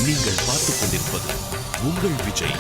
நீங்கள் பார்த்துக் கொண்டிருப்பது உங்கள் விஜய்.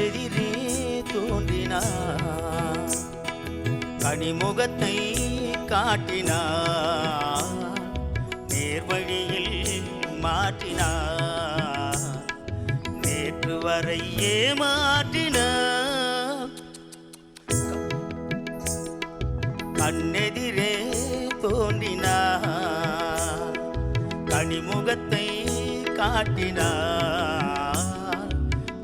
எதிரே தோன்றினார், கனிமுகத்தை காட்டினார், நேர்வழியில் மாற்றினார், நேற்று வரை ஏமாற்றினார். கண்ணெதிரே தோன்றினார், கனிமுகத்தை காட்டினார்,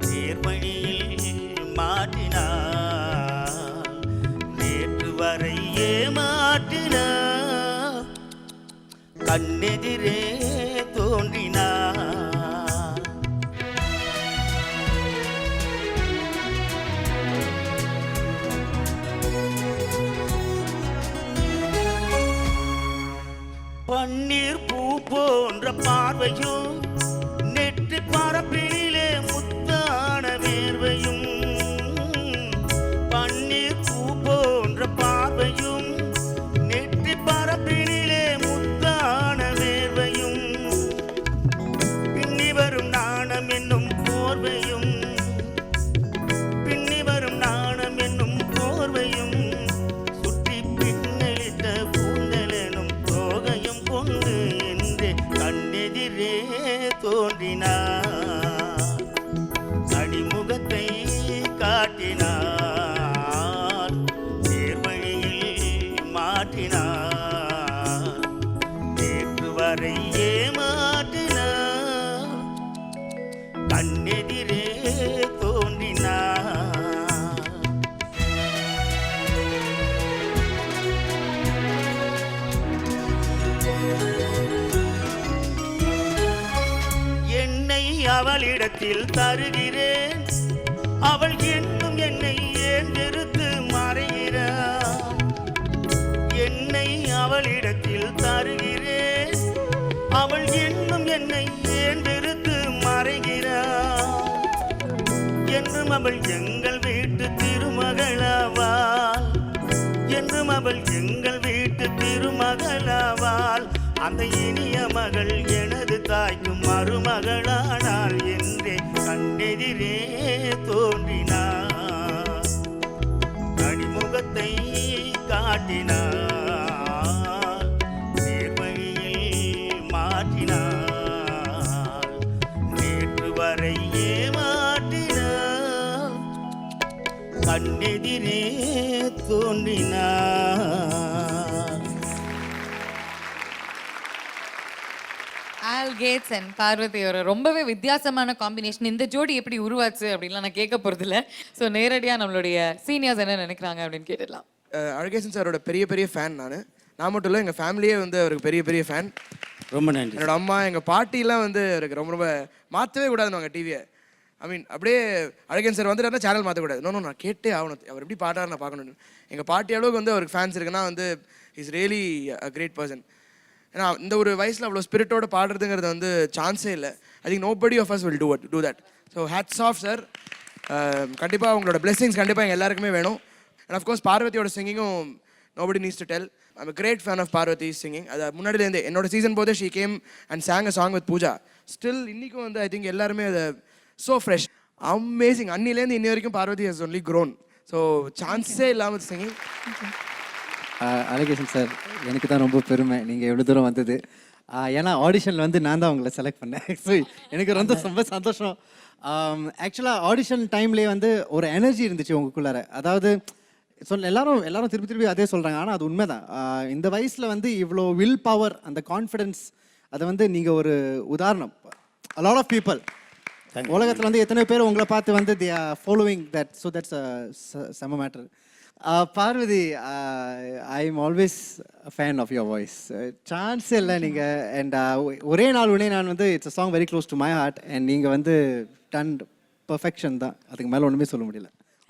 நேர்வழியில் மாற்றினார், நேற்று வரை ஏமாற்றினார். கண்ணெதிரே தோன்றினார். பன்னீர் பூ போன்ற பார்வையும், நெற்றி பரப்பிலே முத்தான வேர்வையும், பன்னீர் பூ போன்ற பார்வையும், நெற்றி பரப்பிலே முத்தான வேர்வையும், பின்னி வரும் நாணம் என்னும் போர்வையும், பின்னி வரும் நாணம் என்னும் போர்வையும், சுற்றி பின்னலிட்ட பூந்தலெனும் காட்டினார், நேற்று வரை ஏமாற்றினார், கண்ணெதிரே தோன்றினார். என்னை அவளிடத்தில் தருகிறேன், அவள் என்னும் என்னை ஏந்தெடுத்து மறைகிறாள். என்னை அவளிடத்தில் தருகிறேன், அவள் என்னும் என்னை ஏந்தெடுத்து மறைகிறாள். என்றும் அவள் எங்கள் வீட்டு திருமகளாவாள், என்றும் அவள் எங்கள் வீட்டு திருமகளாவாள். அந்த இனிய மகள் எனது தாய்க்கும் மருமகளானாள் என்றே கண்ணெதிரே தோன்றினார், கனிமுகத்தை காட்டினார், நேர்வழியில் மாற்றினார், நேற்று வரை ஏமாற்றினார், கண்ணெதிரே தோன்றினார். ஆல் கேட்ஸ் அண்ட் பார்வதி ஒரு ரொம்பவே வித்தியாசமான காம்பினேஷன். இந்த ஜோடி எப்படி உருவாச்சு அப்படின்லாம் நான் கேட்க போகிறது இல்லை. ஸோ நேரடியாக நம்மளுடைய சீனியர்ஸ் என்ன நினைக்கிறாங்க அப்படின்னு கேட்டுடலாம். அழகேசன் சாரோட பெரிய பெரிய ஃபேன் நான் மட்டும் இல்லை, எங்கள் ஃபேமிலியே வந்து அவருக்கு பெரிய பெரிய ஃபேன். ரொம்ப நன்றி. என்னோட அம்மா எங்கள் பாட்டிலாம் வந்து அவருக்கு ரொம்ப ரொம்ப மாற்றவே கூடாதுன்னு டிவியை. ஐ மீன் அப்படியே அழகேசன் சார் வந்துட்டாருன்னா சேனல் மாற்றக்கூடாது. நோ நான் கேட்டே ஆகணும், அவர் எப்படி பாட்டாரு நான் பார்க்கணும். எங்கள் பாட்டி அளவுக்கு வந்து அவருக்கு ஃபேன்ஸ் இருக்குன்னா வந்து is really a great person. ஏன்னா இந்த ஒரு வயசில் அவ்வளோ ஸ்பிரிட்டோட பாடுறதுங்கிறது வந்து சான்ஸே இல்லை. I think nobody of us will do that. So hats off sir. கண்டிப்பாக உங்களோட பிளெஸிங்ஸ் கண்டிப்பாக எங்கள் எல்லாருக்குமே வேணும். அண்ட் அஃப்கோர்ஸ் பார்வதியோட சிங்கிங்கும் nobody needs to tell. I'm a great fan of Parvathy singing. அது முன்னாடிலேருந்து என்னோட சீசன் போதே she came and sang a song with Pooja. Still இன்றைக்கும் வந்து ஐ திங்க் எல்லாருமே அதை ஸோ ஃப்ரெஷ் அமேசிங். அன்னிலேருந்து இன்னி வரைக்கும் Parvathi has only grown. So சான்ஸே இல்லாமல் சிங்கிங். அழகேசன் சார், எனக்கு தான் ரொம்ப பெருமை நீங்கள் எவ்வளோ தூரம் வந்தது. ஏன்னா ஆடிஷனில் வந்து நான் தான் உங்களை செலக்ட் பண்ணேன். ஸோ எனக்கு ரொம்ப சந்தோஷம். ஆக்சுவலாக ஆடிஷன் டைம்லேயே வந்து ஒரு எனர்ஜி இருந்துச்சு உங்களுக்குள்ளார. அதாவது எல்லாரும் திருப்பி அதே சொல்கிறாங்க, ஆனால் அது உண்மை தான். இந்த வயசில் வந்து இவ்வளோ வில் பவர், அந்த கான்ஃபிடென்ஸ், அதை வந்து நீங்கள் ஒரு உதாரணம். a lot of people உலகத்தில் வந்து எத்தனை பேர் உங்களை பார்த்து வந்து they are following that, so that's a செம matter. Parvathi, I am always fan of your voice. சான்ஸே இல்லை நீங்கள். அண்ட் ஒரே நாள் நான் வந்து it's a song very close to my heart. And நீங்கள் வந்து டன் பர்ஃபெக்ஷன் தான், அதுக்கு மேலே ஒன்றுமே சொல்ல முடியல.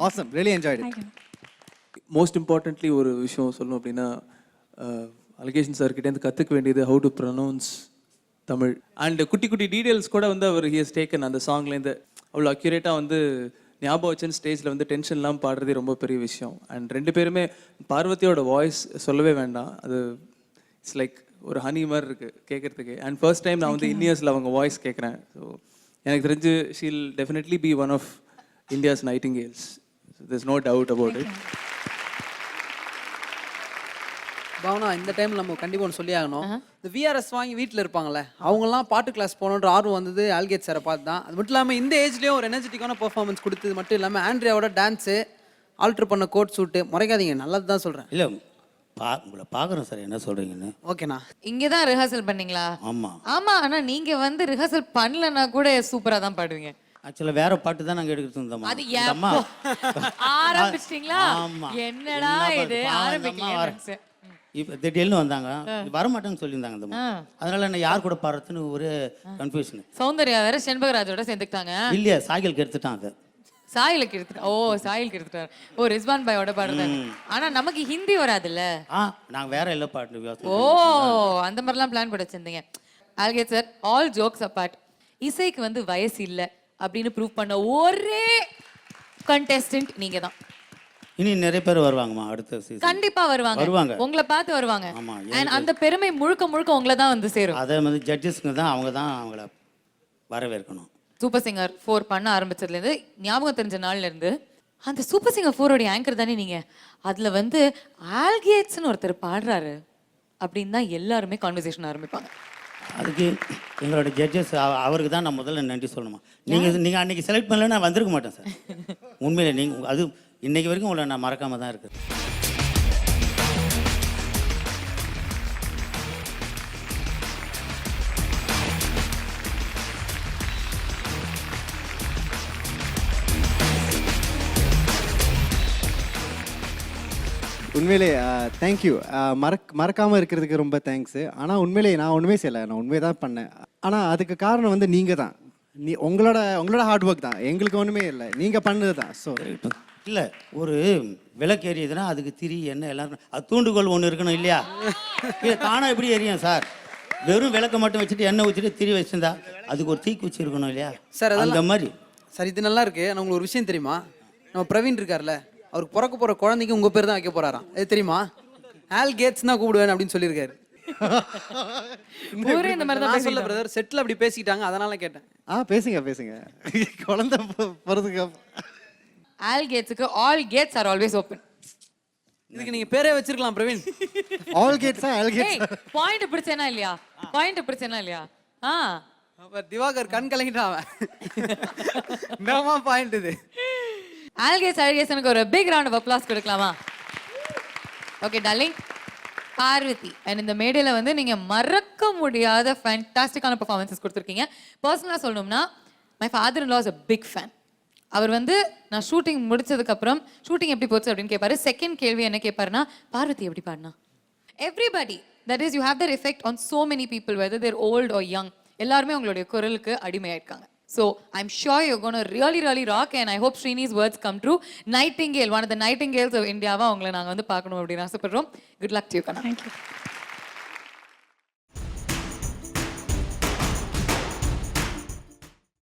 Awesome, really enjoyed it. Most importantly ஒரு விஷயம் சொல்லணும் அப்படின்னா, அழகேசன் சார்கிட்டேருந்து கற்றுக்க வேண்டியது how to pronounce Tamil. And குட்டி குட்டி டீடைல்ஸ் கூட வந்து அவர் ஹி ஹஸ் டேக்கன் அந்த சாங்லேருந்து அவ்வளோ அக்யூரேட்டாக வந்து ஞாபகம் வச்சுன்னு ஸ்டேஜில் வந்து டென்ஷன்லாம் பாடுறதே ரொம்ப பெரிய விஷயம். அண்ட் ரெண்டு பேருமே, பார்வதியோட வாய்ஸ் சொல்லவே வேண்டாம், அது இட்ஸ் லைக் ஒரு ஹனி மாதிரி இருக்குது கேட்குறதுக்கு. அண்ட் ஃபர்ஸ்ட் டைம் நான் வந்து இந்தியர்ஸில் அவங்க வாய்ஸ் கேட்குறேன். ஸோ எனக்கு தெரிஞ்சு she'll definitely be one of India's nightingales. there's no doubt about it. Bhavana, இந்த டைம் நம்ம கண்டிப்பாக ஒன்று சொல்லி ஆகணும். இந்த விஆர்எஸ் வாங்கி வீட்டில் இருப்பாங்கள்ல, அவங்களாம் பாட்டு கிளாஸ் போகணுன்ற ஆர்வம் வந்தது ஆல்கேட் சாரை பார்த்து தான். அது மட்டும் இல்லாமல் இந்த ஏஜ்லேயும் ஒரு எனர்ஜெட்டிக்கான பெர்ஃபார்மன்ஸ் கொடுத்தது மட்டும் இல்லாமல் ஆண்ட்ரியாவோட டான்ஸு, ஆல்ட்ரு பண்ண கோட் சூட்டு, முறைக்காதீங்க, நல்லது தான் சொல்கிறேன். இல்லை உங்களை பார்க்குறேன் சார், என்ன சொல்கிறீங்கன்னு. ஓகேண்ணா. இங்கே தான் ரிஹர்சல் பண்ணீங்களா? ஆமாம் ஆமாம். ஆனால் நீங்கள் வந்து ரிஹர்சல் பண்ணலன்னா கூட சூப்பராக தான் பாடுவீங்க. ஆக்சுவலாக வேற பாட்டு தான் நாங்கள் எடுக்கிறது இருந்தோம். அது ஆரம்பிச்சிட்டிங்களா? என்னடா இது ஆரம்பிக்கல. இப்போ திடீர்னு வந்தாங்க, வரமாட்டேன்னு சொல்லியிருந்தாங்க அந்த மாதிரி. அதனால என்ன யார் கூட பாடுறதுன்னு ஒரு கன்ஃபியூஷன். சௌந்தர்யா வேற செண்பகராஜோட சேர்ந்துக்கிட்டாங்க. இல்லையா, சாகிலுக்கு எடுத்துட்டான். அது சாயிலுக்கு எடுத்துட்டார். ஓ, சாயிலுக்கு எடுத்துட்டார். ஓ, ரிஸ்வான் பாயோட பாடுறாரு. ஆனா நமக்கு ஹிந்தி வராதுல்ல. நாங்கள் வேற எல்லாம் பாட்டு. ஓ, அந்த மாதிரிலாம் பிளான் போட்டு வச்சிருந்தீங்க. ஆல்கேட் சார், ஆல் ஜோக்ஸ் அப்பார்ட், இசைக்கு வந்து வயசு இல்லை அப்படின்னு ப்ரூவ் பண்ண ஒரே கண்டெஸ்டன்ட் நீங்க தான். இனி நிறைய பேர் வருவாங்கம்மா அடுத்த சீசன். கண்டிப்பா வருவாங்க, உங்களை பார்த்து வருவாங்க. ஆமா, அந்த பெருமை முழுக்க உங்களை தான் வந்து சேரும். அதே மாதிரி ஜட்ஜஸ்ங்க தான், அவங்க தான் அவங்கள வரவேற்கணும். சூப்பர் சிங்கர் 4 பண்ண ஆரம்பிச்சதுலேருந்து, ஞாபகம் தெரிஞ்ச நாள்ல இருந்து, அந்த சூப்பர் சிங்கர் 4 ஆங்கர் தானே நீங்க. அதுல வந்து ஆல்கேட்ஸ்னு ஒருத்தர் பாடுறாரு அப்படின்னு தான் எல்லாருமே கான்வர்சேஷன் ஆரம்பிப்பாங்க. அதுக்கு எங்களோட ஜட்ஜஸ் அவருக்கு தான் நான் முதல்ல நன்றி சொல்லணுமா. நீங்கள் அன்றைக்கி செலக்ட் பண்ணல நான் வந்திருக்க மாட்டேன் சார். உண்மையிலே நீங்கள் அது இன்னைக்கு வரைக்கும் உங்களை நான் மறக்காம தான் இருக்குது. உண்மையிலே தேங்க்யூ. மறக்காமல் இருக்கிறதுக்கு ரொம்ப தேங்க்ஸு. ஆனால் உண்மையிலே நான் ஒன்றுமே செய்யலை, நான் உண்மையை தான் பண்ணேன். ஆனால் அதுக்கு காரணம் வந்து நீங்கள் தான். உங்களோட ஹார்ட் ஒர்க் தான், எங்களுக்கு ஒன்றுமே இல்லை, நீங்கள் பண்ணது தான். ஸோ இல்லை, ஒரு விளக்கு எரியுதுன்னா அதுக்கு திரி என்ன எல்லாரும் அது தூண்டுகோல் ஒன்று இருக்கணும் இல்லையா? இல்லை தானா எப்படி எரியும் சார்? வெறும் விளக்கை மட்டும் வச்சுட்டு எண்ணெய் ஊற்றிட்டு திரி வச்சிருந்தா அதுக்கு ஒரு தீக்குச்சி இருக்கணும் இல்லையா சார்? அந்த மாதிரி. சார் இது நல்லா இருக்கு. நான் உங்களுக்கு ஒரு விஷயம் தெரியுமா? நம்ம பிரவீன் இருக்கார்ல, அவருக்கு பிறக்க போகிற குழந்தைக்கு உங்கள் பேர் தான் வைக்க போகிறாராம். அது தெரியுமா? ஆல் கேட்ஸ் தான் கூப்பிடுவேன் அப்படின்னு சொல்லியிருக்காரு. ஊரே இந்த மாதிரி தான் நான் சொல்ல பிரதர், செட்டில் அப்படி பேசிக்கிட்டாங்க, அதனால கேட்டேன். பேசுங்க. குழந்தை போகிறதுக்கு ஆல் கேட்ஸுக்கு all gates are always open. இதுக்கு நீங்க பேரே வச்சிருக்கலாம் பிரவீன். ஆல் கேட்ஸா ஆல் கேட்ஸ். பாயிண்ட் பிடிச்சேனா இல்லையா? அப்ப திவாகர் கண் கலங்கிட்டான் அவன். என்னமா பாயிண்ட் இது? ஆல் கேட்ஸ் எனக்கு ஒரு பிக் ரவுண்ட் ஆஃப் அப்ளாஸ் கொடுக்கலாமா? Okay darling. பார்வதி அண்ட் இந்த மேடையில் வந்து நீங்க மறக்க முடியாத ஃபேண்டாஸ்டிக்கான பெர்ஃபார்மன்ஸஸ் கொடுத்துருக்கீங்க. பர்சனலாக சொல்லணும்னா my father in law is a big fan. அவர் வந்து நான் ஷூட்டிங் முடிச்சதுக்கப்புறம் ஷூட்டிங் எப்படி போச்சு அப்படின்னு கேட்பாரு. செகண்ட் கேள்வி என்ன கேட்பாருன்னா, பார்வதி எப்படி பாடினா? Everybody that is you have their effect on so many people whether they're old or young. எல்லாருமே உங்களுடைய குரலுக்கு அடிமையாயிருக்காங்க. So I'm sure you gonna really rock and I hope Srini's words come true. Nightingale, one of the nightingales of இந்தியாவா உங்களை நாங்கள் வந்து பார்க்கணும் அப்படின்னு ஆசைப்படுறோம். குட் லக் டு யூ கண்ணா. தேங்க்யூ.